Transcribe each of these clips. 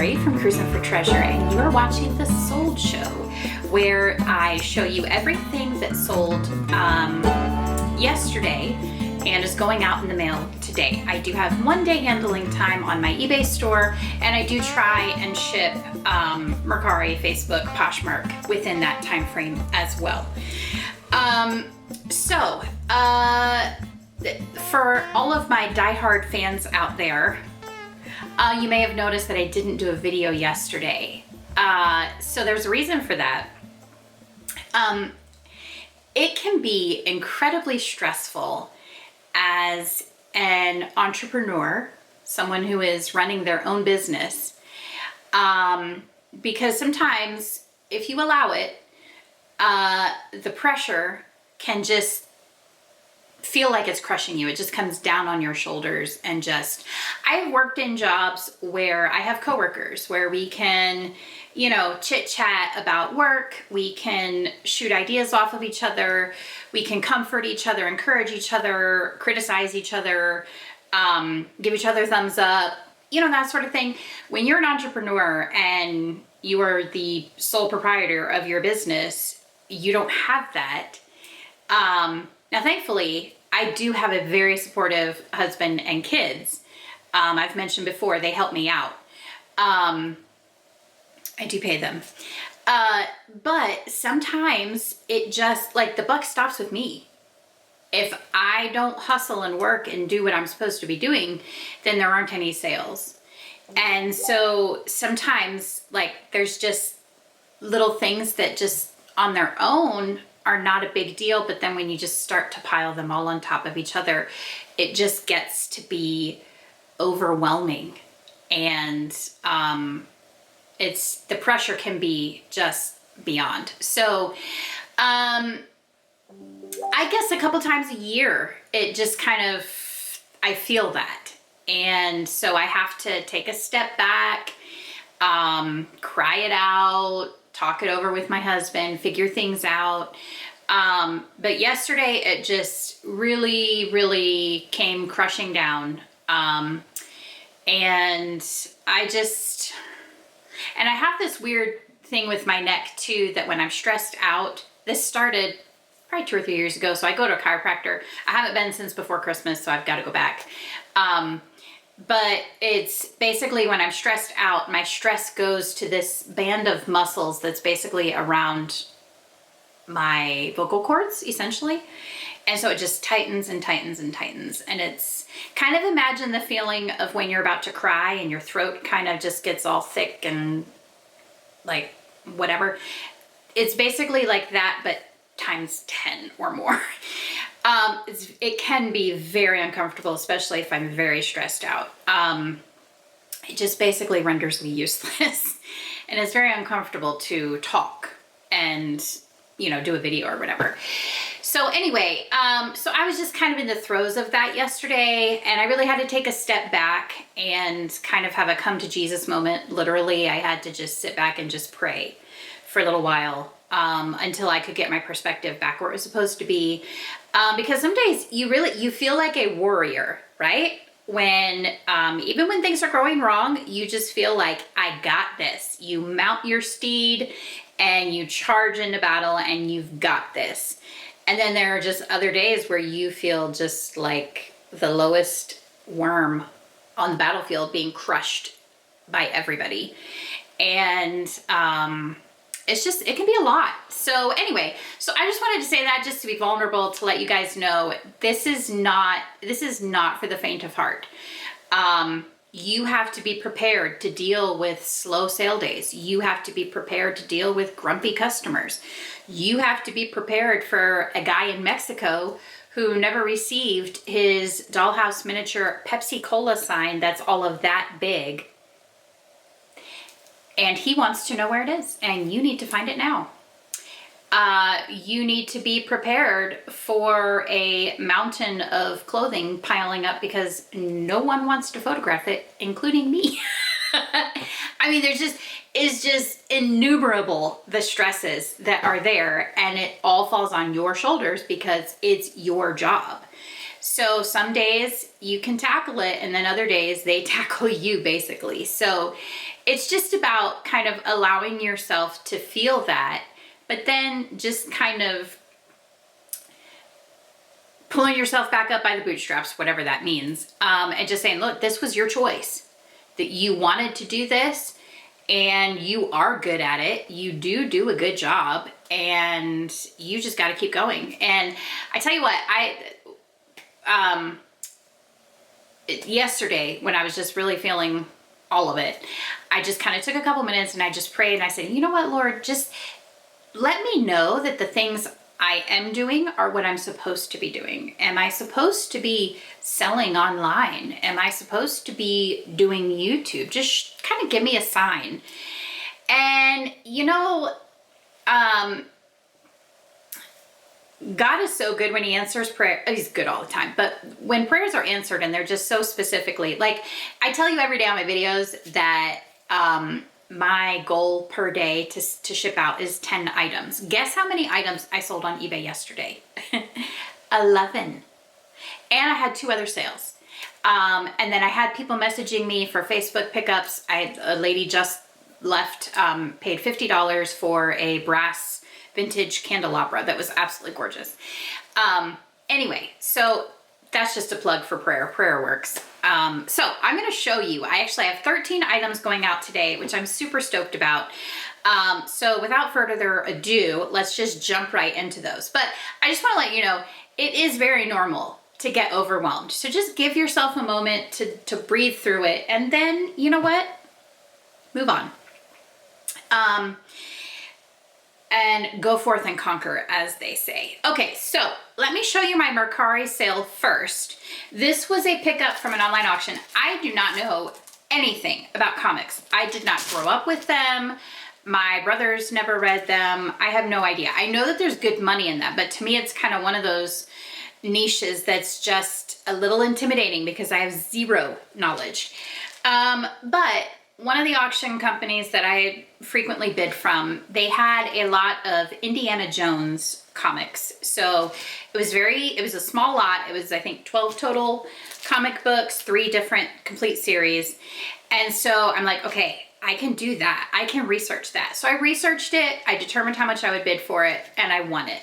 Lori from Cruising for Treasure, and you're watching The Sold Show, where I show you everything that sold yesterday and is going out in the mail today. I do have 1 day handling time on my eBay store, and I do try and ship Mercari, Facebook, Poshmark within that time frame as well. For all of my diehard fans out there, you may have noticed that I didn't do a video yesterday. So there's a reason for that. It can be incredibly stressful as an entrepreneur, someone who is running their own business, because sometimes if you allow it, the pressure can just feel like it's crushing you. It just comes down on your shoulders and I've worked in jobs where I have coworkers where we can, chit chat about work. We can shoot ideas off of each other. We can comfort each other, encourage each other, criticize each other, give each other thumbs up, that sort of thing. When you're an entrepreneur and you are the sole proprietor of your business, you don't have that. Now, thankfully, I do have a very supportive husband and kids. I've mentioned before, they help me out. I do pay them. But sometimes it just, the buck stops with me. If I don't hustle and work and do what I'm supposed to be doing, then there aren't any sales. And so sometimes, there's just little things that just on their own are not a big deal, but then when you just start to pile them all on top of each other, it just gets to be overwhelming. And the pressure can be just beyond. So I guess a couple times a year, it just I feel that. And so I have to take a step back, cry it out, talk it over with my husband, figure things out. But yesterday it just really, really came crushing down. And I have this weird thing with my neck too, that when I'm stressed out, this started probably 2 or 3 years ago. So I go to a chiropractor. I haven't been since before Christmas, so I've got to go back. But it's basically when I'm stressed out, my stress goes to this band of muscles that's basically around my vocal cords, essentially. And so it just tightens and tightens and tightens. And it's kind of, imagine the feeling of when you're about to cry and your throat kind of just gets all thick and whatever. It's basically like that, but times 10 or more. It can be very uncomfortable, especially if I'm very stressed out. It just basically renders me useless. And it's very uncomfortable to talk and, do a video or whatever. So anyway, so I was just kind of in the throes of that yesterday, and I really had to take a step back and kind of have a come to Jesus moment. Literally, I had to just sit back and just pray for a little while. Until I could get my perspective back where it was supposed to be. Because some days you feel like a warrior, right? When, even when things are going wrong, you just feel like, I got this. You mount your steed and you charge into battle and you've got this. And then there are just other days where you feel just like the lowest worm on the battlefield being crushed by everybody. And, it can be a lot. So anyway, so I just wanted to say that just to be vulnerable, to let you guys know this is not for the faint of heart. You have to be prepared to deal with slow sale days. You have to be prepared to deal with grumpy customers. You have to be prepared for a guy in Mexico who never received his dollhouse miniature Pepsi Cola sign that's all of that big. And he wants to know where it is, and you need to find it now. You need to be prepared for a mountain of clothing piling up because no one wants to photograph it, including me. I mean, it's just innumerable, the stresses that are there, and it all falls on your shoulders because it's your job. So some days you can tackle it, and then other days they tackle you, basically. So it's just about kind of allowing yourself to feel that, but then just kind of pulling yourself back up by the bootstraps, whatever that means, and just saying, look, this was your choice, that you wanted to do this, and you are good at it. You do a good job, and you just got to keep going. And I tell you what, yesterday when I was just really feeling all of it, I just kind of took a couple minutes and I just prayed and I said, you know what, Lord, just let me know that the things I am doing are what I'm supposed to be doing. Am I supposed to be selling online? Am I supposed to be doing YouTube? Just kind of give me a sign. And you know, God is so good when he answers prayer. He's good all the time, but when prayers are answered and they're just so specifically, like I tell you every day on my videos that my goal per day to ship out is 10 items. Guess how many items I sold on eBay yesterday? 11. And I had 2 other sales. And then I had people messaging me for Facebook pickups. A lady just left, paid $50 for a brass vintage candelabra that was absolutely gorgeous. Anyway, so that's just a plug for prayer. Prayer works. So I'm going to show you, I actually have 13 items going out today, which I'm super stoked about. So without further ado, let's just jump right into those. But I just want to let you know, it is very normal to get overwhelmed. So just give yourself a moment to breathe through it. And then, you know what? Move on. And go forth and conquer, as they say. Okay, so let me show you my Mercari sale first. This was a pickup from an online auction. I do not know anything about comics. I did not grow up with them. My brothers never read them. I have no idea. I know that there's good money in them, but to me it's kind of one of those niches that's just a little intimidating because I have zero knowledge. But one of the auction companies that I frequently bid from, they had a lot of Indiana Jones comics. So it was a small lot. It was, I think, 12 total comic books, 3 different complete series. And so I'm like, okay, I can do that. I can research that. So I researched it. I determined how much I would bid for it, and I won it.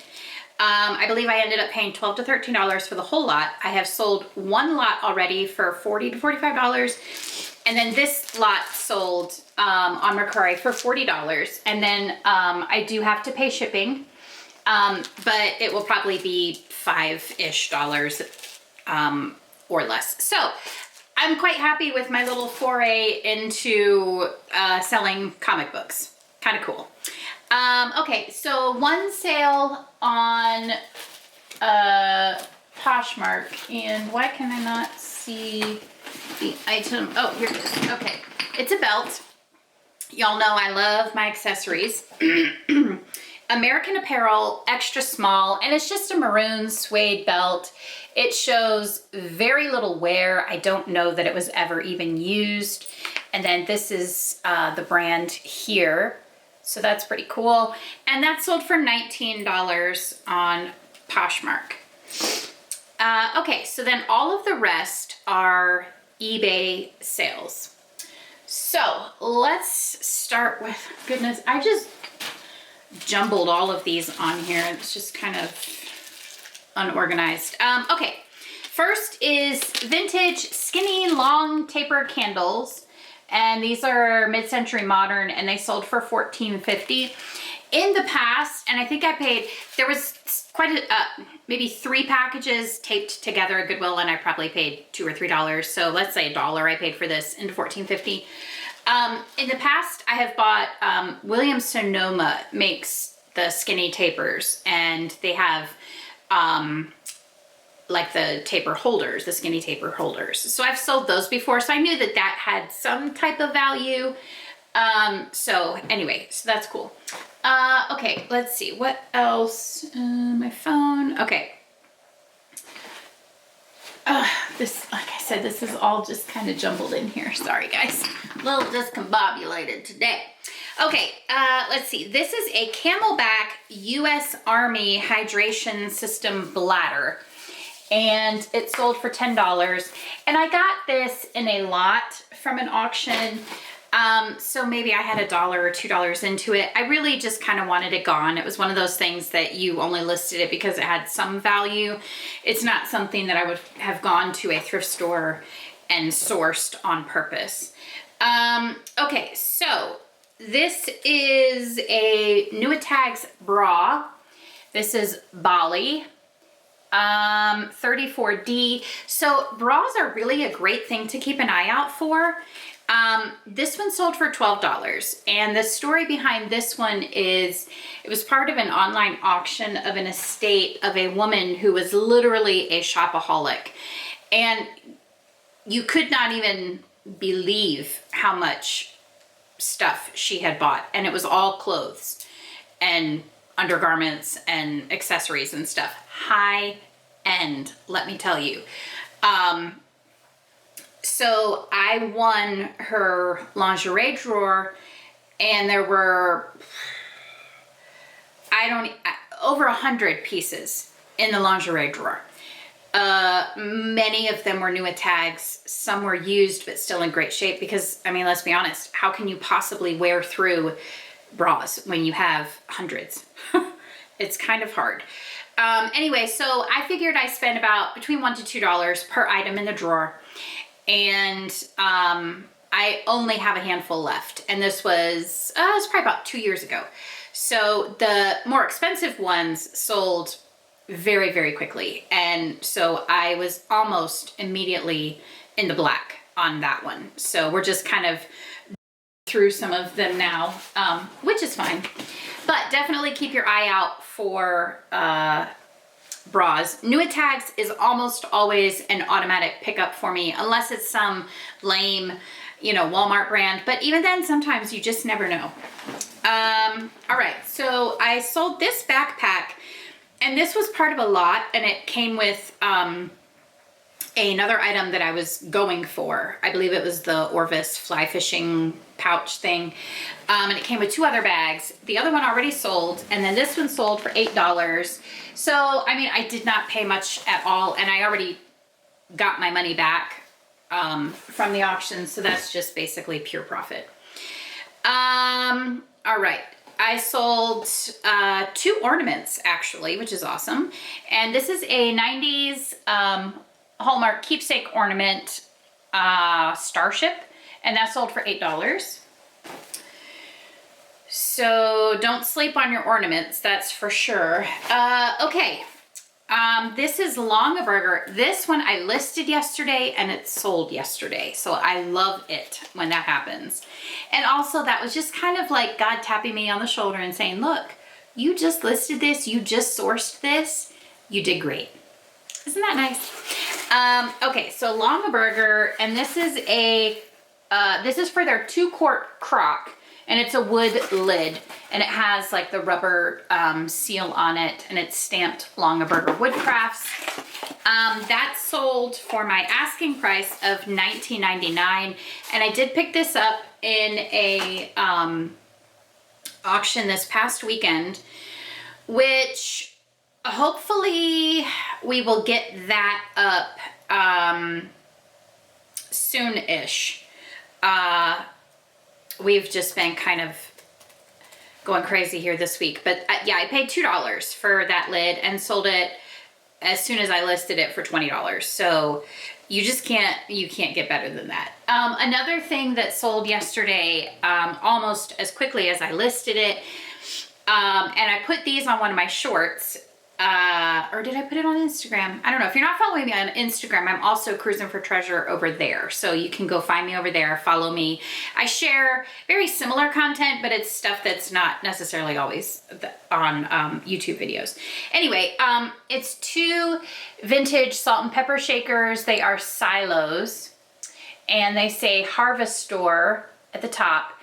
I believe I ended up paying $12 to $13 for the whole lot. I have sold one lot already for $40 to $45. And then this lot sold on Mercari for $40. And then I do have to pay shipping, but it will probably be $5-ish or less. So I'm quite happy with my little foray into selling comic books. Kind of cool. Okay, so one sale on Poshmark, and why can I not see the item? Oh, here it is. Okay, it's a belt. Y'all know I love my accessories. American Apparel, extra small, and it's just a maroon suede belt. It shows very little wear. I don't know that it was ever even used. And then this is the brand here. So that's pretty cool. And that sold for $19 on Poshmark. Okay, so then all of the rest are eBay sales. So let's start with, goodness, I just jumbled all of these on here. It's just kind of unorganized. Okay, first is vintage skinny long taper candles. And these are mid-century modern, and they sold for $14.50. In the past, and I think I paid, there was quite a, maybe 3 packages taped together at Goodwill, and I probably paid $2 or $3. So let's say $1 I paid for this into $14.50. In the past, I have bought, Williams-Sonoma makes the skinny tapers, and they have, like the taper holders, the skinny taper holders. So I've sold those before, so I knew that that had some type of value. So anyway, so that's cool. Okay, let's see, what else? My phone, okay. This, like I said, this is all just kind of jumbled in here. Sorry guys, a little discombobulated today. Okay, let's see. This is a Camelback U.S. Army hydration system bladder. And it sold for $10. And I got this in a lot from an auction. So maybe I had $1 or $2 into it. I really just kind of wanted it gone. It was one of those things that you only listed it because it had some value. It's not something that I would have gone to a thrift store and sourced on purpose. Okay, so this is a Nuitags bra. This is Bali. 34D. So bras are really a great thing to keep an eye out for. This one sold for $12, and the story behind this one is it was part of an online auction of an estate of a woman who was literally a shopaholic, and you could not even believe how much stuff she had bought, and it was all clothes and undergarments and accessories and stuff. High end, let me tell you. So I won her lingerie drawer, and there were, over 100 pieces in the lingerie drawer. Many of them were Nuitags. Some were used, but still in great shape because, I mean, let's be honest, how can you possibly wear through bras when you have hundreds? It's kind of hard. Anyway, so I figured I spent about between $1 to $2 per item in the drawer. And I only have a handful left. And this was, it was probably about 2 years ago. So the more expensive ones sold very, very quickly. And so I was almost immediately in the black on that one. So we're just kind of through some of them now, which is fine. But definitely keep your eye out for bras. Nuitags is almost always an automatic pickup for me, unless it's some lame, Walmart brand. But even then, sometimes you just never know. All right, so I sold this backpack, and this was part of a lot, and it came with another item that I was going for. I believe it was the Orvis fly fishing pouch thing. And it came with 2 other bags. The other one already sold, and then this one sold for $8. So, I mean, I did not pay much at all, and I already got my money back from the auction, so that's just basically pure profit. All right. I sold 2 ornaments, actually, which is awesome. And this is a 90s Hallmark keepsake ornament, Starship, and that sold for $8. So don't sleep on your ornaments, that's for sure. Okay, this is Longaberger. This one I listed yesterday and it sold yesterday. So I love it when that happens. And also that was just kind of like God tapping me on the shoulder and saying, look, you just listed this, you just sourced this, you did great. Isn't that nice? Okay, so Longaberger, and this is for their 2-quart crock, and it's a wood lid, and it has like the rubber seal on it, and it's stamped Longaberger Woodcrafts. That sold for my asking price of $19.99, and I did pick this up in a auction this past weekend, which hopefully we will get that up soon-ish. We've just been kind of going crazy here this week, but yeah, I paid $2 for that lid and sold it as soon as I listed it for $20. So you just can't get better than that. Another thing that sold yesterday, almost as quickly as I listed it, and I put these on one of my shorts, or did I put it on Instagram? I don't know. If you're not following me on Instagram, I'm also Cruising for Treasure over there. So you can go find me over there, follow me. I share very similar content, but it's stuff that's not necessarily always on YouTube videos. Anyway, it's 2 vintage salt and pepper shakers. They are silos, and they say Harvest Store at the top.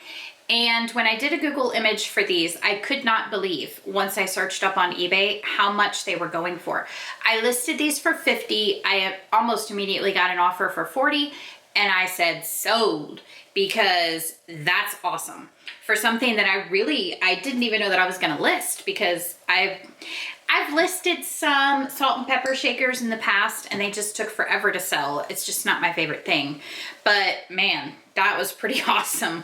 And when I did a Google image for these, I could not believe, once I searched up on eBay, how much they were going for. I listed these for $50. I almost immediately got an offer for $40, and I said sold, because that's awesome for something that I didn't even know that I was going to list, because I I've listed some salt and pepper shakers in the past and they just took forever to sell. It's just not my favorite thing. But man, that was pretty awesome.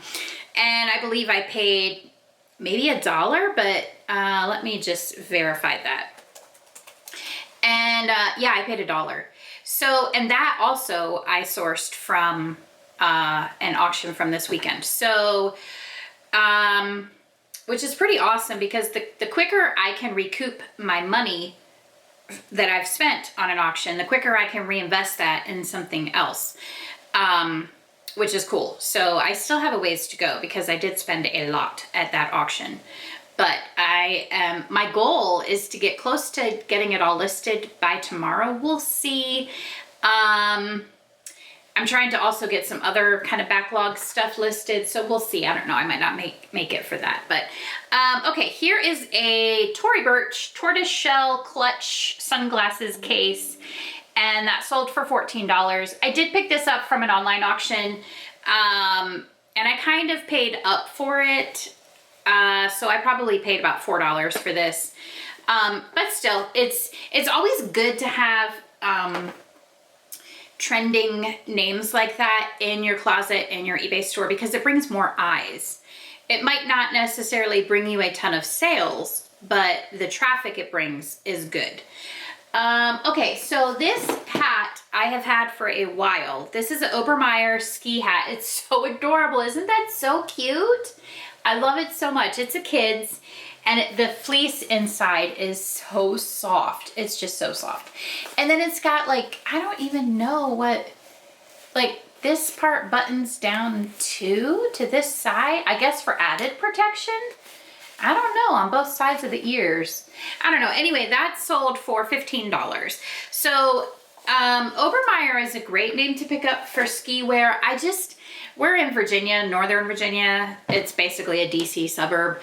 And I believe I paid maybe $1, but let me just verify that. And yeah, I paid $1. So, and that also I sourced from an auction from this weekend. So, which is pretty awesome because the quicker I can recoup my money that I've spent on an auction, the quicker I can reinvest that in something else, which is cool. So I still have a ways to go because I did spend a lot at that auction. But my goal is to get close to getting it all listed by tomorrow. We'll see. I'm trying to also get some other kind of backlog stuff listed, so we'll see. I don't know. I might not make it for that. But okay, here is a Tory Burch tortoise shell clutch sunglasses case, and that sold for $14. I did pick this up from an online auction, and I kind of paid up for it. So I probably paid about $4 for this. But still, it's always good to have trending names like that in your closet, in your eBay store, because it brings more eyes. It might not necessarily bring you a ton of sales, but the traffic it brings is good. Okay, so this hat I have had for a while. This is an Obermeyer ski hat. It's so adorable. Isn't that so cute? I love it so much. It's a kid's, and the fleece inside is so soft. It's just so soft. And then it's got like, I don't even know what, like this part buttons down to this side, I guess for added protection. I don't know, on both sides of the ears. I don't know. Anyway, that sold for $15. So Obermeyer is a great name to pick up for ski wear. We're in Virginia, Northern Virginia. It's basically a DC suburb.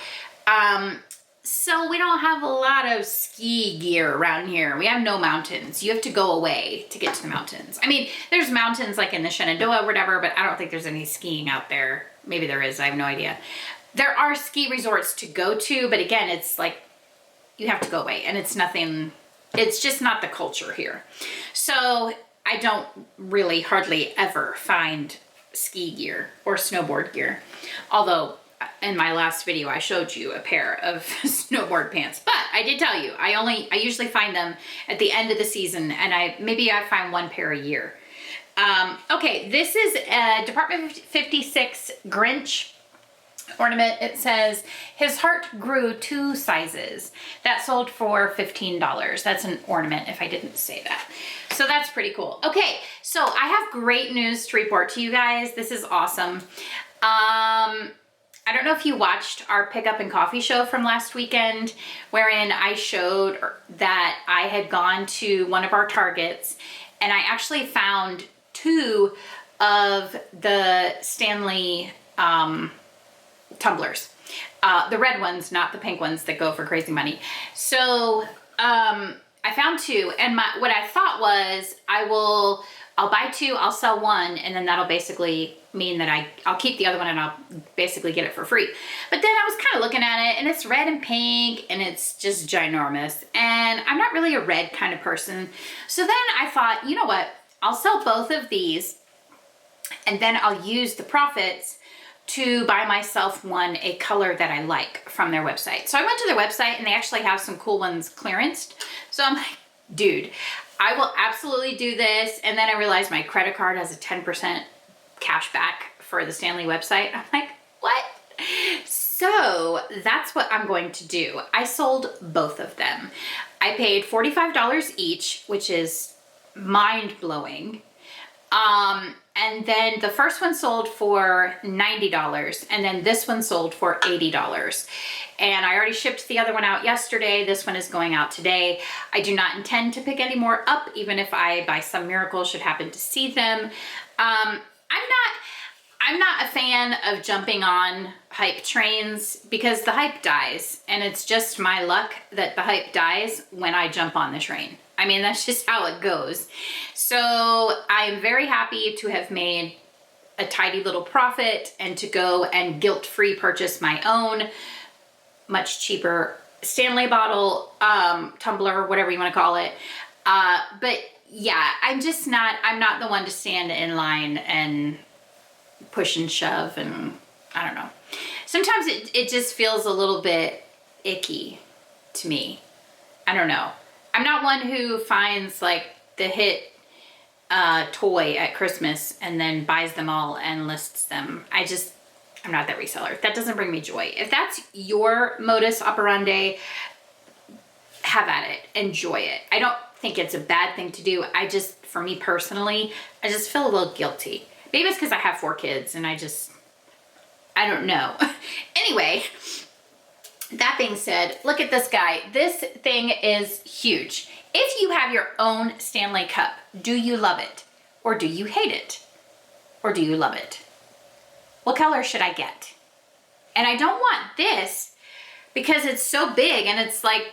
So we don't have a lot of ski gear around here. We have no mountains. You have to go away to get to the mountains. I mean, there's mountains like in the Shenandoah or whatever, but I don't think there's any skiing out there. Maybe there is, I have no idea. There are ski resorts to go to, but again, it's like, you have to go away and it's just not the culture here. So I don't really hardly ever find ski gear or snowboard gear. Although in my last video, I showed you a pair of snowboard pants, but I did tell you, I usually find them at the end of the season, and maybe I find one pair a year. Okay, this is a Department 56 Grinch ornament. It says, his heart grew 2 sizes. That sold for $15. That's an ornament if I didn't say that. So that's pretty cool. Okay, so I have great news to report to you guys. This is awesome. I don't know if you watched our pickup and coffee show from last weekend, wherein I showed that I had gone to one of our Targets and I actually found 2 of the Stanley tumblers. The red ones, not the pink ones that go for crazy money. So I found 2, and what I thought was I'll buy 2, I'll sell 1, and then that'll basically mean that I'll keep the other one and I'll basically get it for free. But then I was kind of looking at it, and it's red and pink, and it's just ginormous. And I'm not really a red kind of person. So then I thought, you know what? I'll sell both of these, and then I'll use the profits to buy myself a color that I like from their website. So I went to their website, and they actually have some cool ones clearanced. So I'm like, dude, I will absolutely do this. And then I realized my credit card has a 10% cash back for the Stanley website. I'm like, what? So that's what I'm going to do. I sold both of them. I paid $45 each, which is mind-blowing. And then the first one sold for $90, and then this one sold for $80. And I already shipped the other one out yesterday. This one is going out today. I do not intend to pick any more up, even if I, by some miracle, should happen to see them. I'm not a fan of jumping on hype trains because the hype dies, and it's just my luck that the hype dies when I jump on the train. I mean, that's just how it goes. So I'm very happy to have made a tidy little profit and to go and guilt-free purchase my own much cheaper Stanley bottle, tumbler, whatever you want to call it. But yeah, I'm not the one to stand in line and push and shove, and I don't know. Sometimes it just feels a little bit icky to me. I don't know. I'm not one who finds like the hit toy at Christmas and then buys them all and lists them. I'm not that reseller. That doesn't bring me joy. If that's your modus operandi, have at it. Enjoy it. I don't think it's a bad thing to do. For me personally, I just feel a little guilty. Maybe it's because I have 4 kids and I don't know. Anyway, that being said, look at this guy. This thing is huge. If you have your own Stanley cup, do you love it? Or do you hate it? Or do you love it? What color should I get? And I don't want this because it's so big, and it's like,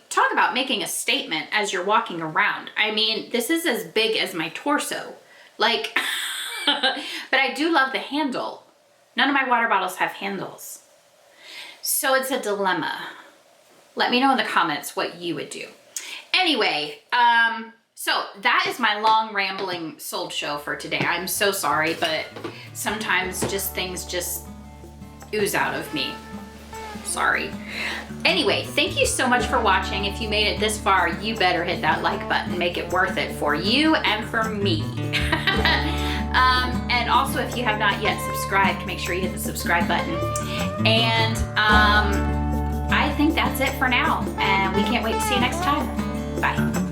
talk about making a statement as you're walking around. I mean, this is as big as my torso. Like, but I do love the handle. None of my water bottles have handles. So it's a dilemma. Let me know in the comments what you would do. Anyway, so that is my long rambling sold show for today. I'm so sorry, but sometimes things just ooze out of me. Sorry. Anyway, thank you so much for watching. If you made it this far, you better hit that like button. Make it worth it for you and for me. And also, if you have not yet subscribed, make sure you hit the subscribe button. And I think that's it for now. And we can't wait to see you next time. Bye.